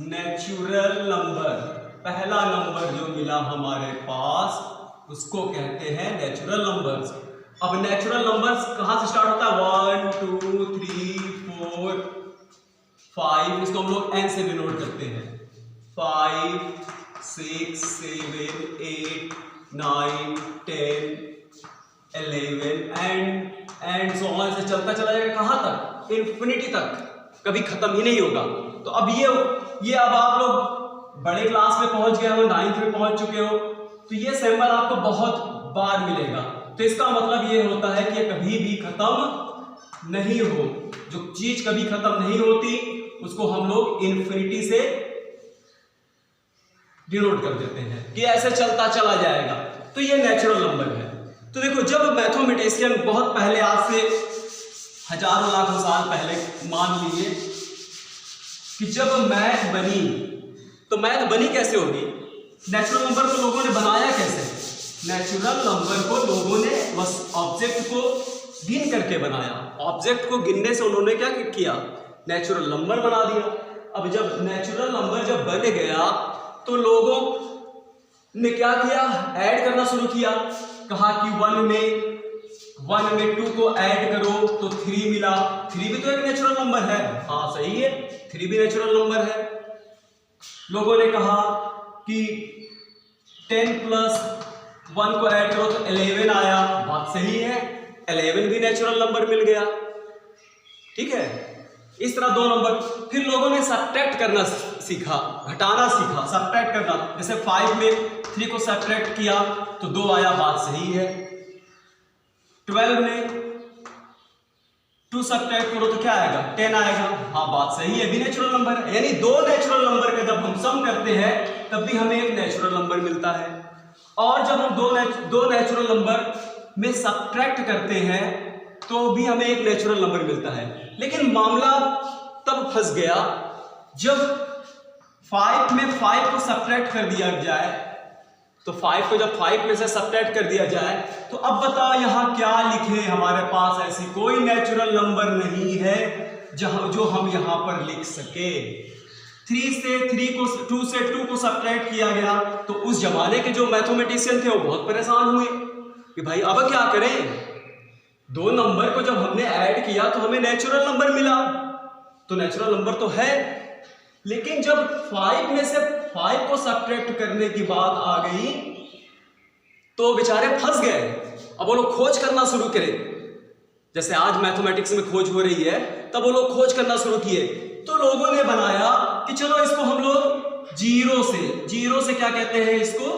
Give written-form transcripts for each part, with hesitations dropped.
Natural number, पहला number जो मिला हमारे पास उसको कहते हैं नेचुरल नंबर्स। अब नेचुरल नंबर्स कहां से स्टार्ट होता है? 1 2 3 4 5, इसको हम लोग n से डिनोट करते हैं। 5 6 7 8 9 10 11 एंड सो ऑन से चलता चला जाएगा। कहां तक? इन्फिनिटी तक, कभी खत्म ही नहीं होगा। तो अब ये अब आप लोग बड़े क्लास में पहुंच गए हो, 9th में पहुंच चुके हो, तो ये सिंबल आपको बहुत बार मिलेगा। तो इसका मतलब ये होता है कि ये कभी भी खत्म नहीं हो। जो चीज कभी खत्म नहीं होती उसको हम लोग इन्फिनिटी से डिनोट कर देते हैं कि ऐसे चलता चला जाएगा। तो ये नेचुरल नंबर है। तो देखो, जब मैथमेटिशियन बहुत पहले, आज से हजारों लाखों साल पहले, मान लीजिए कि जब मैथ बनी, तो मैथ बनी कैसे होगी? नेचुरल नंबर को लोगों ने बनाया कैसे? नेचुरल नंबर को लोगों ने बस ऑब्जेक्ट को गिन करके बनाया। ऑब्जेक्ट को गिनने से उन्होंने क्या किया? नेचुरल नंबर बना दिया। अब जब नेचुरल नंबर जब बन गया तो लोगों ने क्या किया? ऐड करना शुरू किया। कहा कि 1 में 2 को ऐड करो तो 3 मिला। 3 भी तो एक नेचुरल नंबर है। हाँ सही है, 3 भी नेचुरल नंबर है। लोगों ने कहा कि 10 प्लस 1 को ऐड करो तो 11 आया। बात सही है, 11 भी नेचुरल नंबर मिल गया। ठीक है, इस तरह 2 नंबर। फिर लोगों ने सब्ट्रैक्ट करना सीखा, घटाना सीखा, सब्ट्रैक्ट करना। जैसे 5 में 3 को सब्ट्रैक्ट किया तो 2 आया। बात सही है। 12 में 2 सब्ट्रैक्ट करो तो क्या आएगा? 10 आएगा। हाँ बात सही है, भी नेचुरल नंबर है। यानी 2 नेचुरल नंबर का जब हम सम करते हैं तब भी हमें एक नेचुरल नंबर मिलता है। और जब हम दो नेचुरल नंबर में सब्ट्रैक्ट करते हैं तो भी हमें एक नेचुरल नंबर मिलता है। लेकिन मामला तब फंस गया जब 5 में 5 को सब्ट्रैक्ट कर दिया जाए। तो 5 को जब 5 में से सब्ट्रैक्ट कर दिया जाए तो अब बताओ यहां क्या लिखे? हमारे पास ऐसी कोई नेचुरल नंबर नहीं है जो हम यहां पर लिख सके। 2 से 2 को सब्ट्रैक्ट किया गया तो उस जमाने के जो मैथमेटिशियन थे वो बहुत परेशान हुए कि भाई अब क्या करें? 2 नंबर को जब हमने ऐड किया तो हमें नेचुरल नंबर मिला, तो नेचुरल नंबर तो है, लेकिन जब 5 में से 5 को सब्ट्रैक्ट करने की बात आ गई तो बेचारे फंस गए। अब वो लोग खोज करना शुरू करें। जैसे आज मैथमेटिक्स में खोज हो रही है, तब वो लोग खोज करना शुरू किए। तो लोगों ने बनाया कि चलो इसको हम लोग जीरो से क्या कहते हैं? इसको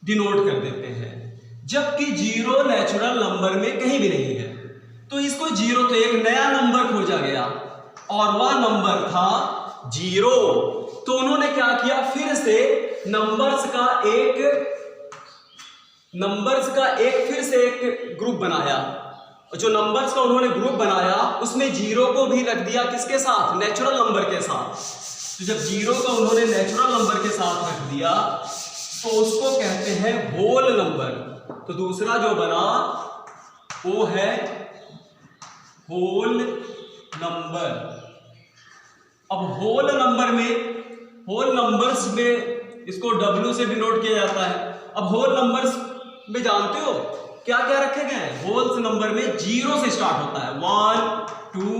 डिनोट कर देते हैं। जबकि 0 नेचुरल नंबर में कहीं भी नहीं है, तो इसको 0 तो एक नया नंबर खोजा गया और वह नंबर था 0। तो उन्होंने क्या किया? फिर से नंबर्स का एक ग्रुप बनाया। जो नंबर्स का उन्होंने ग्रुप बनाया उसमें 0 को भी रख दिया किसके साथ? नेचुरल नंबर के साथ। तो जब 0 को उन्होंने नेचुरल नंबर के साथ रख दिया तो उसको कहते हैं होल नंबर। तो दूसरा जो बना वो है होल नंबर। अब होल नंबर्स में इसको W से डिनोट किया जाता है। अब होल नंबर्स में जानते हो क्या क्या रखे गए हैं? होल्स नंबर में 0 से स्टार्ट होता है। 1 2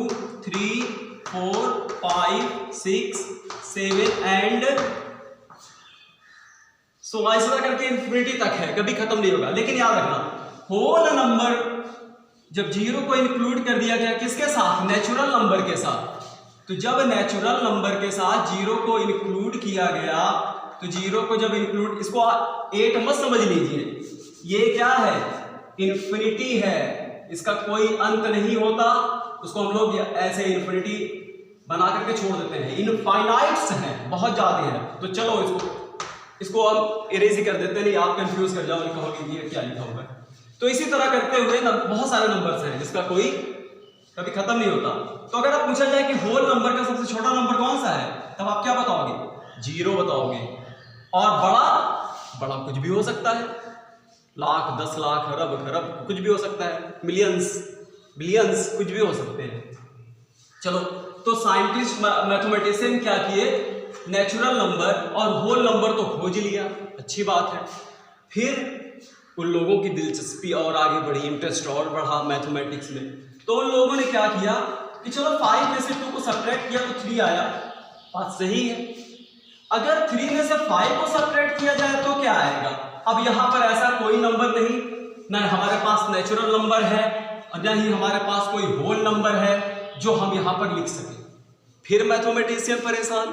3 4 5 6 7 एंड सो ऐसा करके इन्फिनिटी तक है, कभी खत्म नहीं होगा। लेकिन याद रखना, होल नंबर जब 0 को इंक्लूड कर दिया गया किसके साथ? नेचुरल नंबर के साथ। तो जब नेचुरल नंबर के साथ 0 को इंक्लूड किया गया तो 0 को जब इंक्लूड, इसको 8 मत समझ लीजिए, ये क्या है? इन्फिनिटी है, इसका कोई अंत नहीं होता। उसको हम लोग ऐसे इन्फिनिटी बना करके छोड़ देते हैं। इनफाइनाइट्स हैं, बहुत ज्यादा है। तो चलो इसको हम इरेज ही कर देते हैं, नहीं आप कंफ्यूज कर जाओगे, कहोगे ये क्या लिखा हुआ है। तो इसी तरह करते हुए बहुत सारे नंबर्स हैं जिसका कोई कभी खत्म नहीं होता। तो अगर आप पूछा जाए कि होल नंबर का सबसे छोटा नंबर कौन सा है, तब आप क्या बताओगे? 0 बताओगे। और बड़ा कुछ भी हो सकता है, लाख, 10 लाख, अरब, खरब, कुछ भी हो सकता है, मिलियंस, बिलियंस, कुछ भी हो सकते हैं। चलो तो साइंटिस्ट मैथमेटिशियन क्या किए, नेचुरल नंबर और होल नंबर तो खोज लिया, अच्छी बात है। फिर उन लोगों की दिलचस्पी और आगे बढ़ी, इंटरेस्ट और बढ़ा मैथमेटिक्स में। तो उन लोगों ने क्या किया कि चलो 5 में से 2 को सब्ट्रैक्ट किया तो 3 आया, बात सही है। अगर 3 में से 5 को सब्ट्रैक्ट किया जाए तो क्या आएगा? अब यहाँ पर ऐसा कोई नंबर नहीं, ना हमारे पास नेचुरल नंबर है और ना ही हमारे पास कोई होल नंबर है जो हम यहाँ पर लिख सके। फिर मैथमेटिशियन परेशान,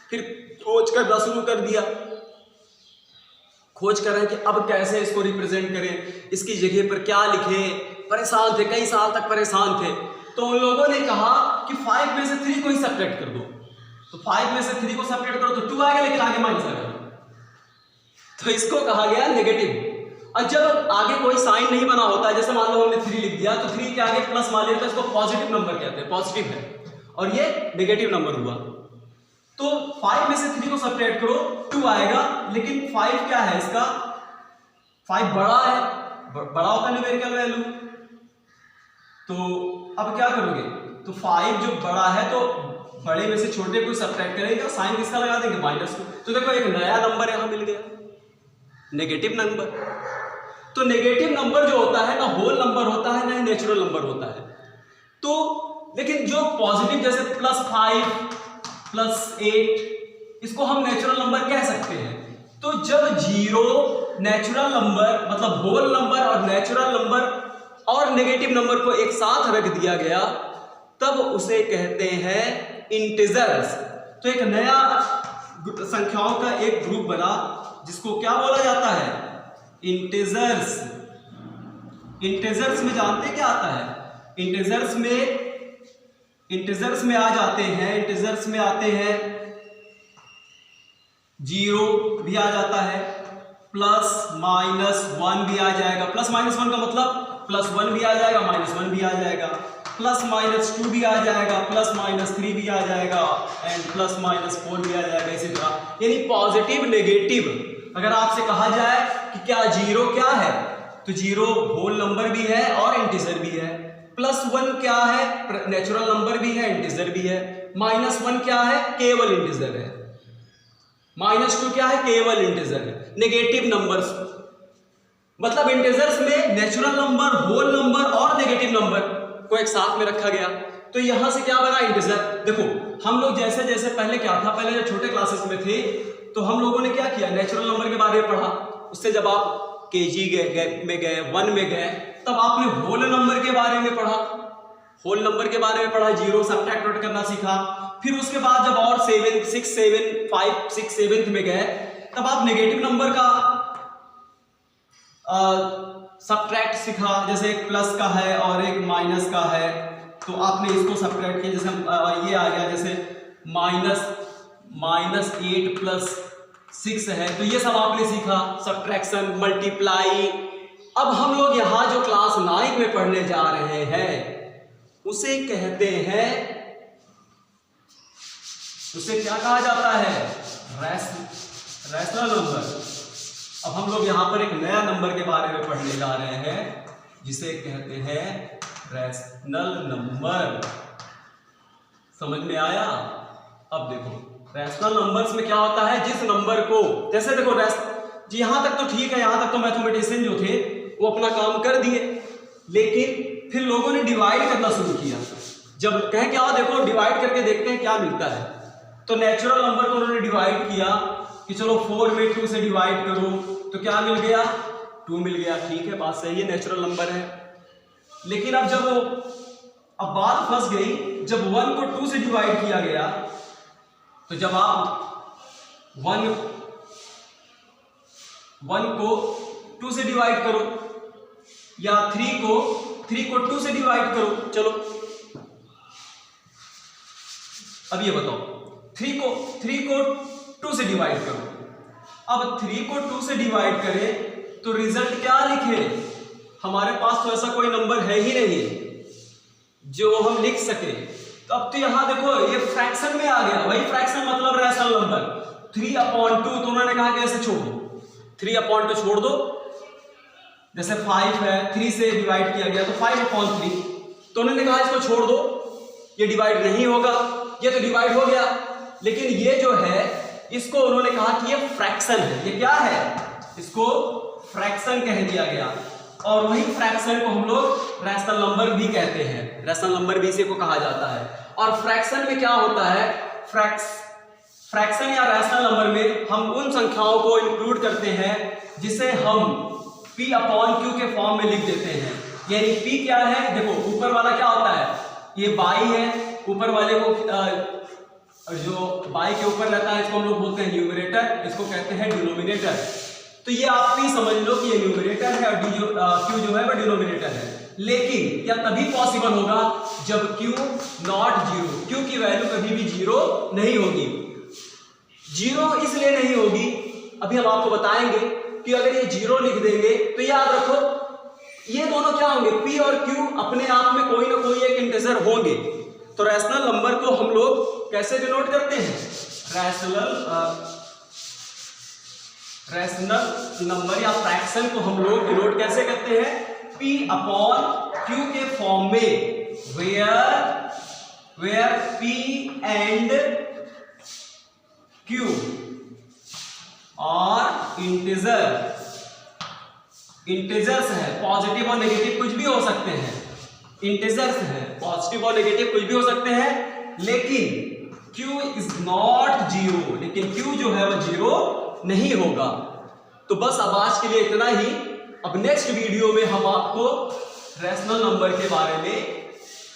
फिर खोज करना शुरू कर दिया, खोज कर रहे हैं कि अब कैसे इसको रिप्रेजेंट करें, इसकी जगह पर क्या लिखें। परेशान थे, कई साल तक परेशान थे। तो उन लोगों ने कहा कि 5 में से 3 को ही सब्ट्रैक्ट कर दो। तो 5 में से 3 को सब्ट्रैक्ट करो तो 2 आएगा, लेकिन आगे माइनस आएगा, तो इसको कहा गया नेगेटिव। और जब आगे कोई साइन नहीं बना होता, जैसे मान लो हमने 3 लिख दिया, तो 3 के आगे प्लस मान लिया तो इसको पॉजिटिव नंबर कहते हैं, पॉजिटिव है, और ये नेगेटिव नंबर हुआ। तो 5 में से 3 को सब्ट्रैक्ट करो, 2 आएगा, लेकिन 5 क्या है इसका, 5 बड़ा है, बड़ा होता है न्यूमेरिकल वैल्यू। तो अब क्या करोगे, तो 5 जो बड़ा है तो बड़े में से छोटे को सब्ट्रैक्ट करेंगे और साइन किसका लगा देंगे, माइनस को। तो देखो एक नया नंबर यहां मिल गया, नेगेटिव नंबर। तो नेगेटिव नंबर जो होता है ना होल नंबर होता है ना ही नेचुरल नंबर होता है। तो लेकिन जो पॉजिटिव जैसे +5 +8 इसको हम नेचुरल नंबर कह सकते हैं। तो जब 0 नेचुरल नंबर मतलब होल नंबर और नेचुरल नंबर और नेगेटिव नंबर को एक साथ रख दिया गया, तब उसे कहते हैं इंटीजर्स। तो एक नया संख्याओं का एक ग्रुप बना जिसको क्या बोला जाता है, इंटीजर्स। इंटीजर्स में जानते क्या आता है, इंटीजर्स में आ जाते हैं, इंटीजर्स में आते हैं 0 भी आ जाता है, +-1 भी आ जाएगा। +-1 का मतलब +1 भी आ जाएगा, -1 भी आ जाएगा, +-2 भी आ जाएगा, +-3 भी आ जाएगा एंड +-4 भी आ जाएगा। इसी तरह यानी पॉजिटिव नेगेटिव। अगर आपसे कहा जाए कि क्या 0 क्या है, तो 0 होल नंबर भी है और इंटीजर भी है। +1 क्या है, नेचुरल नंबर भी है, इंटीजर भी है। -1 क्या है, केवल इंटीजर है। -2 क्या है, केवल इंटीजर है। नेगेटिव नंबर्स मतलब इंटीजर्स में नेचुरल नंबर, होल नंबर और नेगेटिव नंबर को एक साथ में रखा गया। तो यहां से क्या बना, इंटीजर। देखो हम लोग जैसे जैसे पहले क्या था, पहले जब छोटे क्लासेस में थे तो हम लोगों ने क्या किया, नेचुरल नंबर के बारे में पढ़ा। उससे जब आप केजी में गए 1 में गए, तब आपने होल नंबर के बारे में पढ़ा, होल नंबर के बारे में पढ़ा, 0 सब्ट्रैक्ट करना सीखा। फिर उसके बाद जब और 7, 6, 7, 5, 6, 7 में गए, तब आप नेगेटिव नंबर का सब्ट्रैक्ट सीखा। जैसे एक प्लस का है और एक माइनस का है, तो आपने इसको सब्ट्रैक्ट किया। जैसे ये आ गया, जैसे -8 + 6 है, तो ये सब आपने सीखा, सब्ट्रैक्शन, मल्टीप्लाई। अब हम लोग यहाँ जो क्लास 9 में पढ़ने जा रहे हैं उसे कहते हैं, उसे क्या कहा जाता है, रैशनल नंबर। अब हम लोग यहाँ पर एक नया नंबर के बारे में पढ़ने जा रहे हैं जिसे कहते हैं रैशनल नंबर। समझ में आया? अब देखो रैशनल नंबर्स में क्या होता है, जिस नंबर को, जैसे देखो जी यहां तक तो ठीक है, यहां तक तो मैथमेटिशियन जो थे वो अपना काम कर दिए, लेकिन फिर लोगों ने डिवाइड करना शुरू किया। जब कहें क्या, देखो डिवाइड करके देखते हैं क्या मिलता है, तो नेचुरल नंबर को उन्होंने डिवाइड किया कि चलो 4 में 2 से डिवाइड करो, तो क्या मिल गया, 2 मिल गया। ठीक है, बात सही है, नेचुरल नंबर है। लेकिन अब जब अब बात फंस गई, जब 1 को 2 से डिवाइड किया गया, तो जब आप 1 को 2 से डिवाइड करो या 3 को 2 से डिवाइड करो, चलो अब ये बताओ, 3 को 2 से डिवाइड करो। अब 3 को 2 से डिवाइड करें तो रिजल्ट क्या लिखे, हमारे पास तो ऐसा कोई नंबर है ही नहीं जो हम लिख सके। तो अब तो यहां देखो ये फ्रैक्शन में आ गया, वही फ्रैक्शन मतलब रैशनल नंबर। 3/2 तो उन्होंने कहा कि ऐसे छोड़ दो, 3/2 छोड़ दो। जैसे 5 है, 3 से डिवाइड किया गया तो 5/3, तो उन्होंने कहा इसको छोड़ दो, ये डिवाइड नहीं होगा, ये तो डिवाइड हो गया, लेकिन ये जो है इसको उन्होंने कहा कि ये फ्रैक्शन है। ये क्या है? इसको फ्रैक्शन कह दिया गया, और वही फ्रैक्शन को हम लोग रैशनल नंबर भी कहते हैं। रैशनल नंबर भी इसी को कहा जाता है। और फ्रैक्शन में क्या होता है? फ्रैक्शन या रैशनल नंबर में हम उन संख्याओं को इंक्लूड करते हैं जिसे हम p अपॉन q के फॉर्म में लिख देते हैं। यानी p क्या है? देखो ऊपर वाला क्या होता है? ये बाई है, ऊपर वाले को जो बाई के ऊपर रहता है इसको हम लोग बोलते हैं न्यूमरेटर, इसको कहते हैं डिनोमिनेटर। तो ये आप p समझ लो कि ये न्यूमरेटर है और q जो है वह डिनोमिनेटर है। लेकिन यह तभी पॉसिबल होगा जब q नॉट जीरो, q की वैल्यू कभी भी जीरो नहीं होगी। जीरो इसलिए नहीं होगी, अभी हम आपको बताएंगे कि अगर ये जीरो लिख देंगे तो याद रखो ये दोनों क्या होंगे? p और q अपने आप में कोई ना कोई एक इंटीजर होंगे। तो रैशनल नंबर को हम लोग कैसे डिनोट करते हैं? रैशनल नंबर या फ्रैक्शन को हम लोग डिनोट कैसे करते हैं? p अपॉन q के फॉर्म में, वेयर p एंड q और इंटीजर्स है, पॉजिटिव और नेगेटिव कुछ भी हो सकते हैं। इंटीजर्स है, पॉजिटिव और नेगेटिव कुछ भी हो सकते हैं, लेकिन q इज नॉट जीरो, लेकिन q जो है वह जीरो नहीं होगा। तो बस अब आज के लिए इतना ही। अब नेक्स्ट वीडियो में हम आपको रैशनल नंबर के बारे में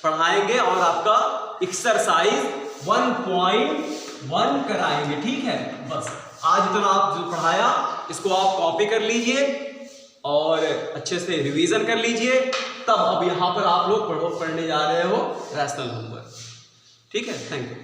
पढ़ाएंगे और आपका एक्सरसाइज 1.1 कराएंगे, ठीक है। बस आज इतना आप जो पढ़ाया इसको आप कॉपी कर लीजिए और अच्छे से रिवीजन कर लीजिए। तब अब यहाँ पर आप लोग पढ़ने जा रहे हो रैशनल नंबर, ठीक है। Thank you.